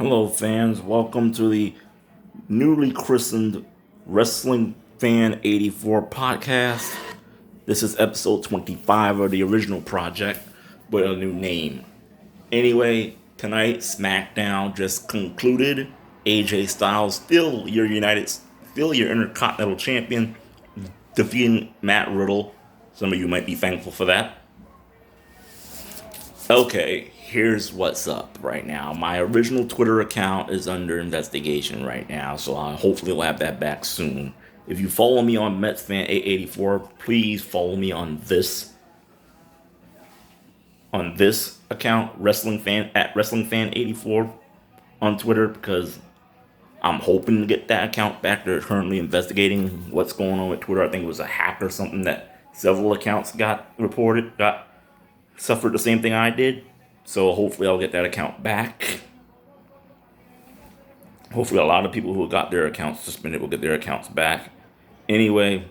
Hello, fans. Welcome to the newly christened WrestlingFan84 podcast. This is episode 25 of the original project with a new name. Anyway, tonight SmackDown just concluded. AJ Styles still your Intercontinental Champion, defeating Matt Riddle. Some of you might be thankful for that. Okay, here's what's up right now. My original Twitter account is under investigation right now, so hopefully I'll have that back soon. If you follow me on MetsFan884, please follow me on this account, WrestlingFan84 on Twitter, because I'm hoping to get that account back. They're currently investigating what's going on with Twitter. I think it was a hack or something that several accounts suffered the same thing I did. So hopefully I'll get that account back. Hopefully a lot of people who got their accounts suspended will get their accounts back. Anyway,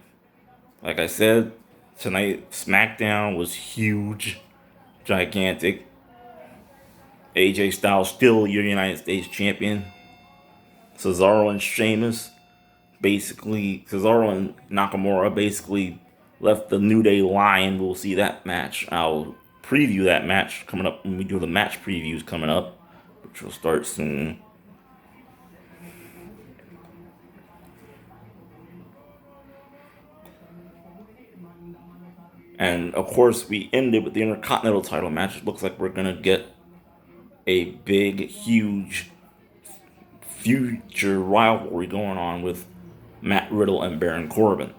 like I said, tonight SmackDown was huge, gigantic. AJ Styles still your United States champion. Cesaro and Nakamura basically left the New Day lying. We'll see that match. I'll preview that match coming up when we do the match previews coming up, which will start soon. And of course, we ended with the Intercontinental title match. It looks like we're gonna get a big, huge future rivalry going on with Matt Riddle and Baron Corbin.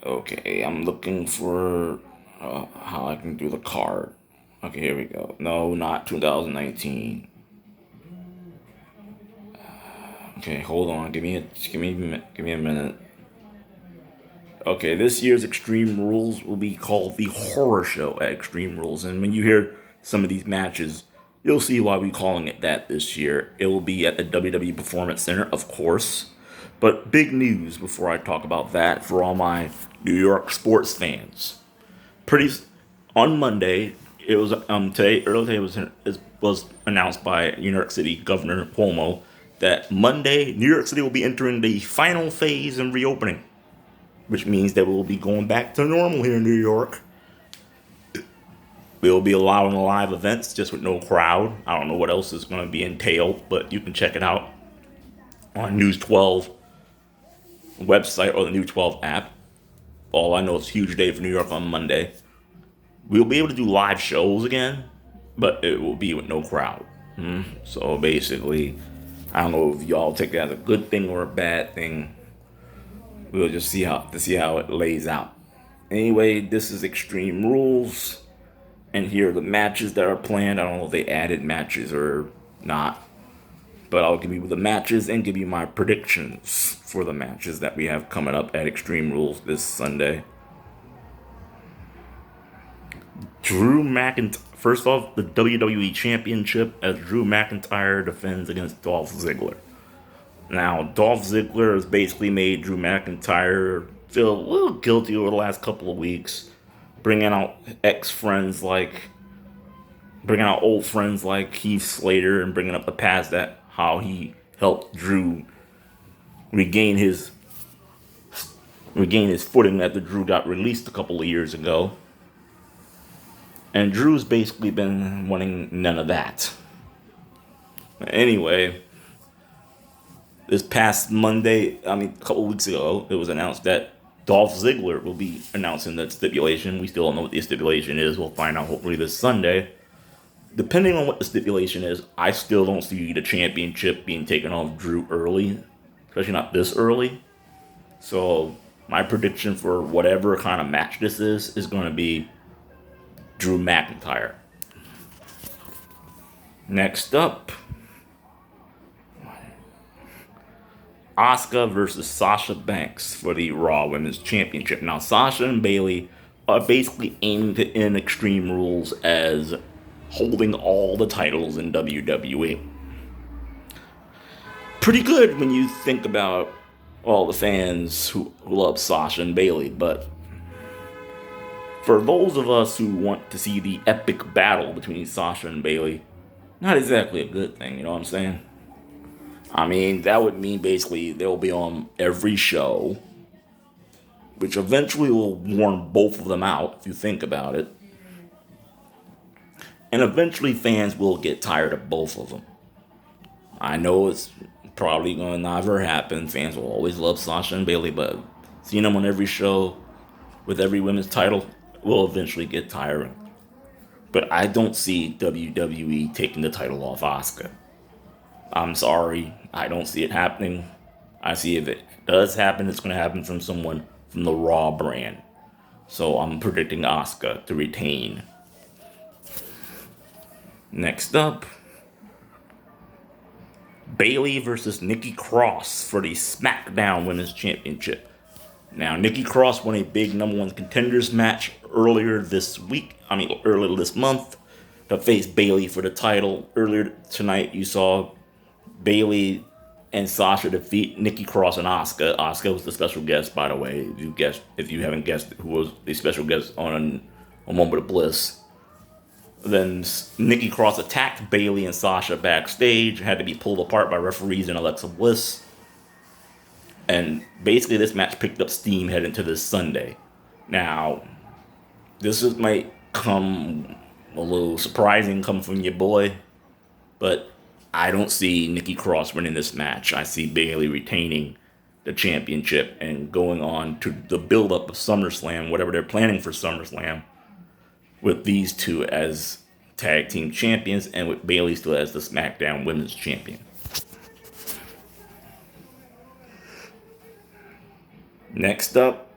Okay, I'm looking for how I can do the card. Okay, here we go. No, not 2019. Okay, hold on. Give me a minute. Okay, this year's Extreme Rules will be called the Horror Show at Extreme Rules, and when you hear some of these matches, you'll see why we're calling it that this year. It will be at the WWE Performance Center, of course. But big news before I talk about that for all my New York sports fans. On Monday, it was earlier today was announced by New York City Governor Cuomo that Monday New York City will be entering the final phase in reopening, which means that we'll be going back to normal here in New York. We'll be allowing live events just with no crowd. I don't know what else is going to be entailed, but you can check it out on News 12 website or the News 12 app. All I know is a huge day for New York on Monday. We'll be able to do live shows again, but it will be with no crowd. So basically, I don't know if y'all take that as a good thing or a bad thing. We'll just see how it lays out. Anyway, this is Extreme Rules, and here are the matches that are planned. I don't know if they added matches or not, but I'll give you the matches and give you my predictions for the matches that we have coming up at Extreme Rules this Sunday. Drew McIntyre. First off, the WWE Championship as Drew McIntyre defends against Dolph Ziggler. Now, Dolph Ziggler has basically made Drew McIntyre feel a little guilty over the last couple of weeks, bringing out old friends like Heath Slater and bringing up the past that how he helped Drew regain his footing after Drew got released a couple of years ago. And Drew's basically been wanting none of that. Anyway, this past Monday, a couple of weeks ago, it was announced that Dolph Ziggler will be announcing that stipulation. We still don't know what the stipulation is. We'll find out hopefully this Sunday. Depending on what the stipulation is, I still don't see the championship being taken off Drew early, especially not this early. So my prediction for whatever kind of match this is going to be Drew McIntyre. Next up, Asuka versus Sasha Banks for the Raw Women's Championship. Now, Sasha and Bayley are basically aiming to end Extreme Rules as holding all the titles in WWE. Pretty good when you think about all the fans who love Sasha and Bayley, but For those of us who want to see the epic battle between Sasha and Bayley, not exactly a good thing, you know what I'm saying? I mean, that would mean basically they'll be on every show, which eventually will warn both of them out, if you think about it. And eventually fans will get tired of both of them. I know it's probably going to never happen. Fans will always love Sasha and Bayley, but seeing them on every show with every women's title will eventually get tiring. But I don't see WWE taking the title off Asuka. I'm sorry, I don't see it happening. I see if it does happen, it's going to happen from someone from the Raw brand. So I'm predicting Asuka to retain. Next up, Bayley versus Nikki Cross for the SmackDown Women's Championship. Now, Nikki Cross won a big number one contenders match earlier this month to face Bayley for the title. Earlier tonight, you saw Bayley and Sasha defeat Nikki Cross and Asuka. Asuka was the special guest, by the way. If you haven't guessed who was the special guest on A Moment of Bliss. Then Nikki Cross attacked Bayley and Sasha backstage, had to be pulled apart by referees and Alexa Bliss. And basically this match picked up steam heading into this Sunday. Now, might come a little surprising coming from your boy, but I don't see Nikki Cross winning this match. I see Bayley retaining the championship and going on to the build-up of SummerSlam, whatever they're planning for SummerSlam, with these two as tag team champions and with Bayley still as the SmackDown Women's Champion. Next up,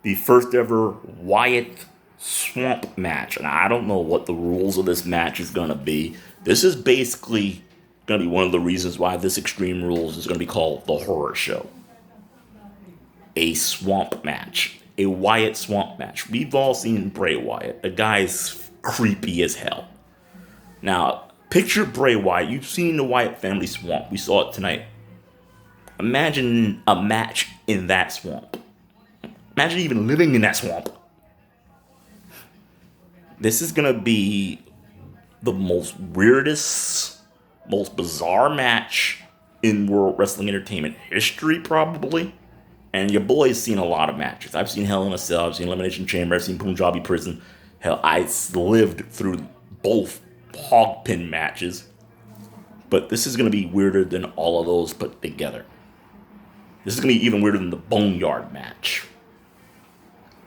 the first ever Wyatt Swamp match. And I don't know what the rules of this match is going to be. This is basically going to be one of the reasons why this Extreme Rules is going to be called the Horror Show. A swamp match. A Wyatt swamp match. We've all seen Bray Wyatt. The guy's creepy as hell. Now, picture Bray Wyatt. You've seen the Wyatt family swamp. We saw it tonight. Imagine a match in that swamp. Imagine even living in that swamp. This is going to be the most weirdest, most bizarre match in World Wrestling Entertainment history, probably. And your boy's seen a lot of matches. I've seen Hell in a Cell, I've seen Elimination Chamber, I've seen Punjabi Prison. Hell, I lived through both hog pin matches. But this is going to be weirder than all of those put together. This is going to be even weirder than the Boneyard match.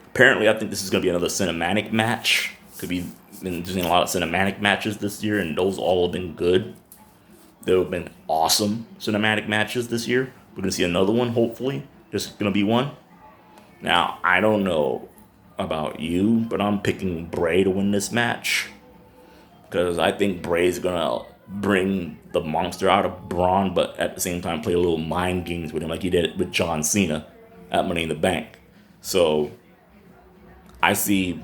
Apparently, I think this is going to be another cinematic match. Been doing a lot of cinematic matches this year, and those all have been good. There have been awesome cinematic matches this year. We're going to see another one, hopefully. There's going to be one. Now, I don't know about you, but I'm picking Bray to win this match. Because I think Bray's going to bring the monster out of Braun, but at the same time play a little mind games with him like he did with John Cena at Money in the Bank. So, I see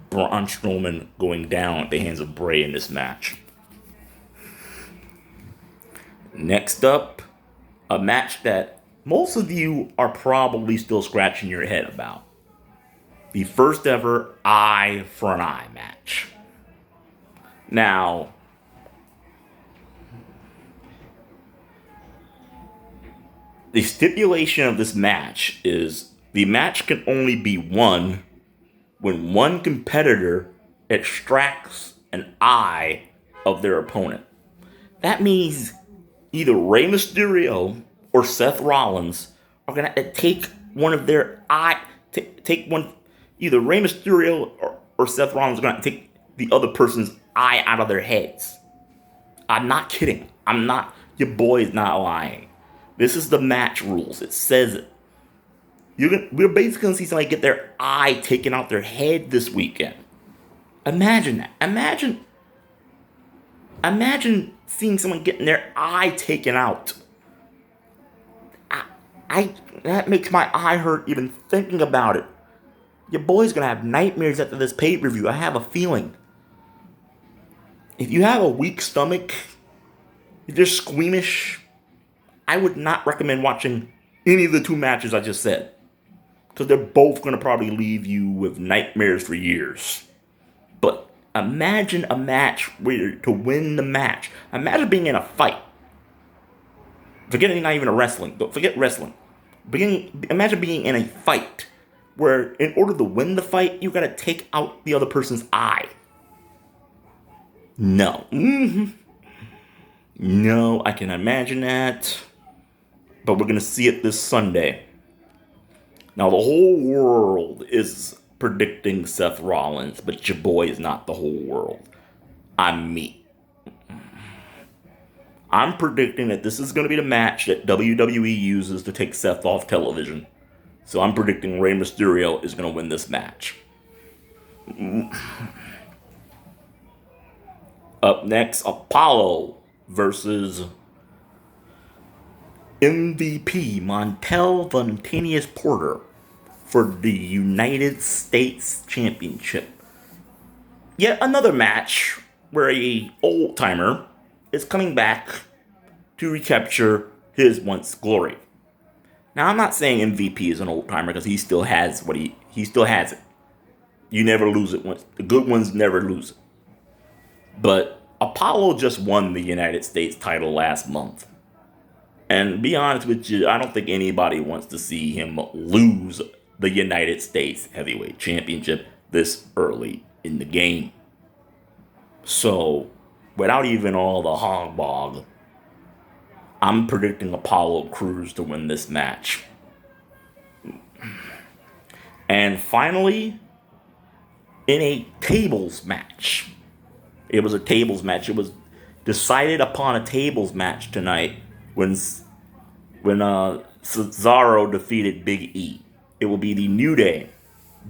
Braun Strowman going down at the hands of Bray in this match. Next up, a match that most of you are probably still scratching your head about. The first ever eye for an eye match. Now, the stipulation of this match is the match can only be won when one competitor extracts an eye of their opponent. That means either Rey Mysterio or Seth Rollins are going to take one of their eye, take one, either Rey Mysterio or Seth Rollins are going to take the other person's eye out of their heads. I'm not kidding. Your boy is not lying. This is the match rules. It says it. We're basically going to see somebody get their eye taken out their head this weekend. Imagine that. Imagine seeing someone getting their eye taken out. That makes my eye hurt even thinking about it. Your boy's going to have nightmares after this pay-per-view. I have a feeling. If you have a weak stomach, if you're squeamish, I would not recommend watching any of the two matches I just said. because they're both going to probably leave you with nightmares for years. But imagine a match where to win the match. Imagine being in a fight. Forgetting not even a wrestling. Don't forget wrestling. Imagine being in a fight where in order to win the fight, you got to take out the other person's eye. No. No, I can imagine that. But we're going to see it this Sunday. Now, the whole world is predicting Seth Rollins, but your boy is not the whole world. I'm me. I'm predicting that this is going to be the match that WWE uses to take Seth off television. So I'm predicting Rey Mysterio is going to win this match. Up next, Apollo versus MVP Montel Vontavious Porter for the United States Championship. Yet another match where a old-timer is coming back to recapture his once glory. Now, I'm not saying MVP is an old-timer because he still has he still has it. You never lose it once. The good ones never lose it. But Apollo just won the United States title last month. And to be honest with you, I don't think anybody wants to see him lose the United States Heavyweight Championship this early in the game. So, without even all the hogbog, I'm predicting Apollo Crews to win this match. And finally, in a tables match. It was a tables match. It was decided upon a tables match tonight when Cesaro defeated Big E. It will be the New Day,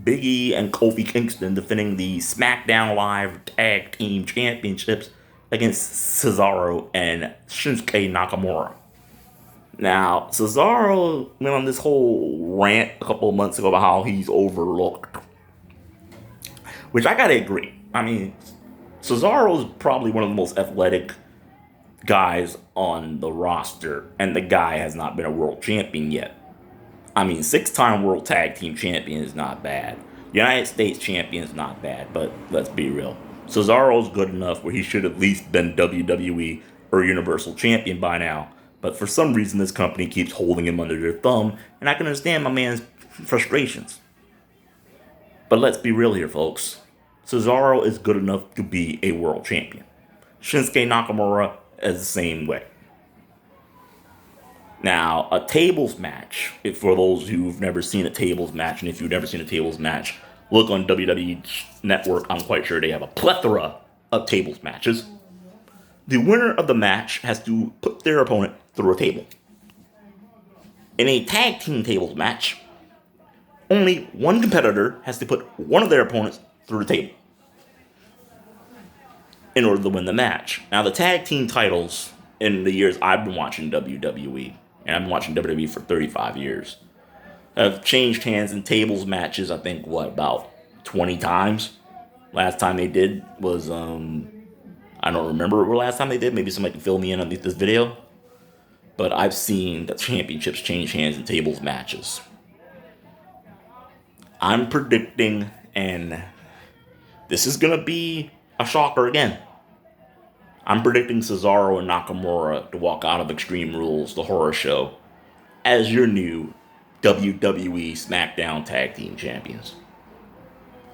Big E and Kofi Kingston defending the SmackDown Live Tag Team Championships against Cesaro and Shinsuke Nakamura. Now, Cesaro went on this whole rant a couple of months ago about how he's overlooked. Which I gotta agree. I mean, Cesaro is probably one of the most athletic guys on the roster, and the guy has not been a world champion yet. I mean, 6-time world tag team champion is not bad. United States champion is not bad, but let's be real. Cesaro's good enough where he should at least been WWE or Universal champion by now. But for some reason, this company keeps holding him under their thumb, and I can understand my man's frustrations. But let's be real here, folks. Cesaro is good enough to be a world champion. Shinsuke Nakamura is the same way. Now, a tables match, for those who've never seen a tables match, and if you've never seen a tables match, look on WWE Network. I'm quite sure they have a plethora of tables matches. The winner of the match has to put their opponent through a table. In a tag team tables match, only one competitor has to put one of their opponents through the table in order to win the match. Now, the tag team titles in the years I've been watching WWE, and I've been watching WWE for 35 years, have changed hands in tables matches, I think, about 20 times? Last time they did was, I don't remember what last time they did. Maybe somebody can fill me in on this video. But I've seen the championships change hands in tables matches. I'm predicting, and this is going to be a shocker again. I'm predicting Cesaro and Nakamura to walk out of Extreme Rules, the horror show, as your new WWE SmackDown Tag Team Champions.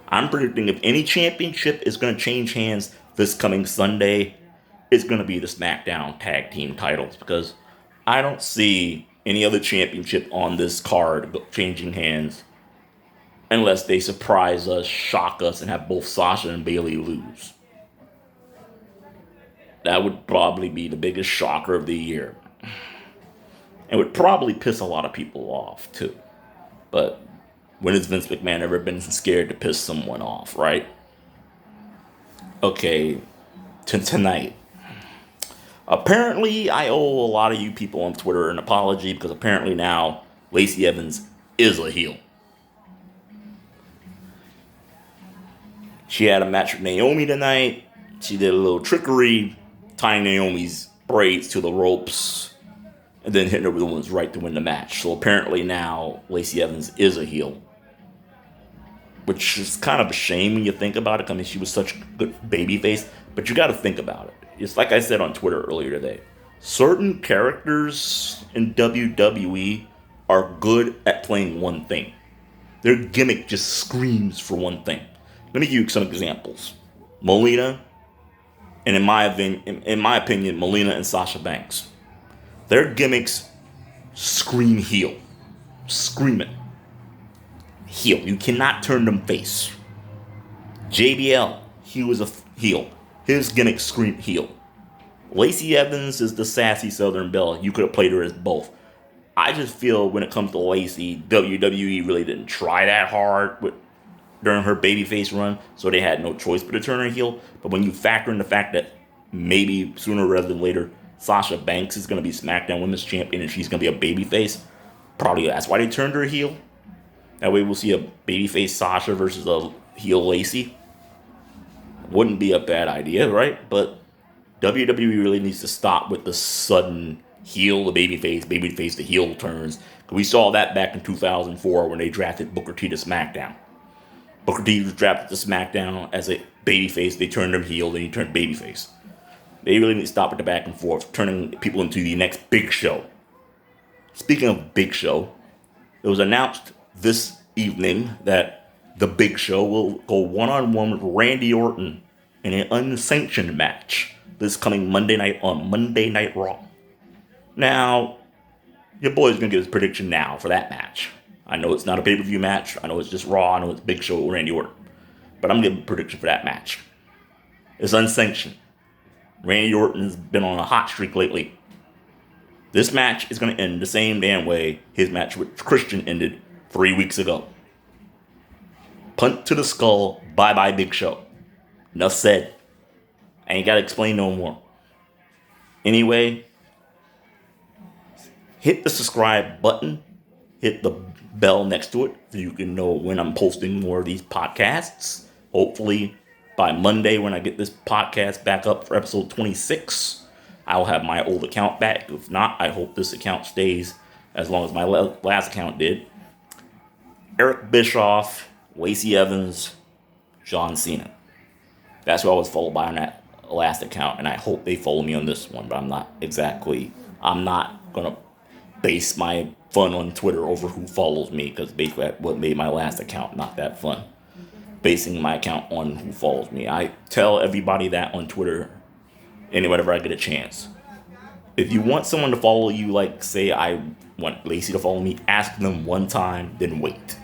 I'm predicting if any championship is going to change hands this coming Sunday, it's going to be the SmackDown Tag Team titles, because I don't see any other championship on this card changing hands unless they surprise us, shock us, and have both Sasha and Bayley lose. That would probably be the biggest shocker of the year. It would probably piss a lot of people off, too. But when has Vince McMahon ever been scared to piss someone off, right? Okay, tonight. Apparently, I owe a lot of you people on Twitter an apology, because apparently now Lacey Evans is a heel. She had a match with Naomi tonight. She did a little trickery, tying Naomi's braids to the ropes. and then hitting her with the woman's right to win the match. So apparently now Lacey Evans is a heel, which is kind of a shame when you think about it. I mean, she was such a good babyface, but you got to think about it. It's like I said on Twitter earlier today. Certain characters in WWE are good at playing one thing. Their gimmick just screams for one thing. Let me give you some examples. Melina, and in my opinion, Melina and Sasha Banks. Their gimmicks scream heel. Scream it. Heel. You cannot turn them face. JBL, he was a heel. His gimmick screamed heel. Lacey Evans is the sassy Southern Belle. You could have played her as both. I just feel when it comes to Lacey, WWE really didn't try that hard during her babyface run, so they had no choice but to turn her heel. But when you factor in the fact that maybe sooner rather than later, Sasha Banks is going to be SmackDown Women's Champion and she's going to be a babyface, probably that's why they turned her heel. That way we'll see a babyface Sasha versus a heel Lacey. Wouldn't be a bad idea, right? But WWE really needs to stop with the sudden heel to babyface to heel turns. We saw that back in 2004 when they drafted Booker T to SmackDown. Booker T was drafted to SmackDown as a babyface. They turned him heel, then he turned babyface. They really need to stop with the back and forth, turning people into the next Big Show. Speaking of Big Show, it was announced this evening that the Big Show will go one-on-one with Randy Orton in an unsanctioned match this coming Monday night on Monday Night Raw. Now, your boy's going to give his prediction now for that match. I know it's not a pay-per-view match. I know it's just Raw. I know it's Big Show with Randy Orton. But I'm giving a prediction for that match. It's unsanctioned. Randy Orton's been on a hot streak lately. This match is going to end the same damn way his match with Christian ended 3 weeks ago. Punt to the skull. Bye-bye Big Show. Enough said. I ain't got to explain no more. Anyway, hit the subscribe button. Hit the bell next to it so you can know when I'm posting more of these podcasts. Hopefully by Monday when I get this podcast back up for episode 26, I'll have my old account back. If not, I hope this account stays as long as my last account did. Eric Bischoff, Lacey Evans, John Cena. That's what I was followed by on that last account, and I hope they follow me on this one, but I'm not going to base my fun on Twitter over who follows me, because basically that's what made my last account not that fun. Basing my account on who follows me. I tell everybody that on Twitter whenever I get a chance. If you want someone to follow you, like say I want Lacey to follow me, ask them one time, then wait.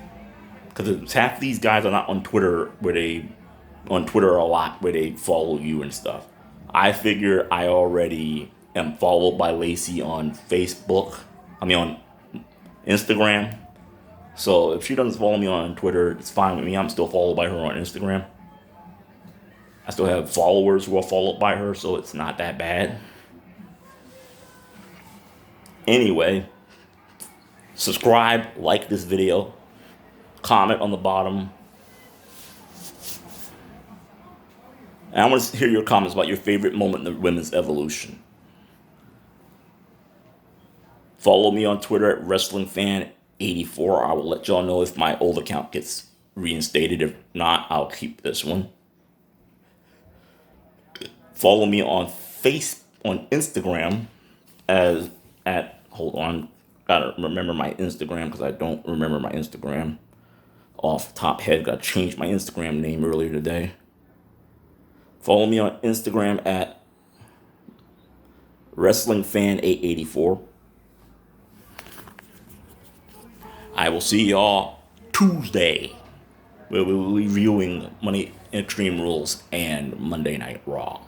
Because half these guys are not on Twitter a lot where they follow you and stuff. I figure I already am followed by Lacey on Facebook. On Instagram. So if she doesn't follow me on Twitter, it's fine with me. I'm still followed by her on Instagram. I still have followers who are followed by her, so it's not that bad. Anyway, subscribe, like this video, comment on the bottom. And I want to hear your comments about your favorite moment in the women's evolution. Follow me on Twitter at WrestlingFan84. I will let y'all know if my old account gets reinstated. If not, I'll keep this one. Follow me on Instagram hold on, gotta remember my Instagram because I don't remember my Instagram off the top head. Gotta change my Instagram name earlier today. Follow me on Instagram at WrestlingFan884. I will see y'all Tuesday. We'll be reviewing Money Extreme Rules and Monday Night Raw.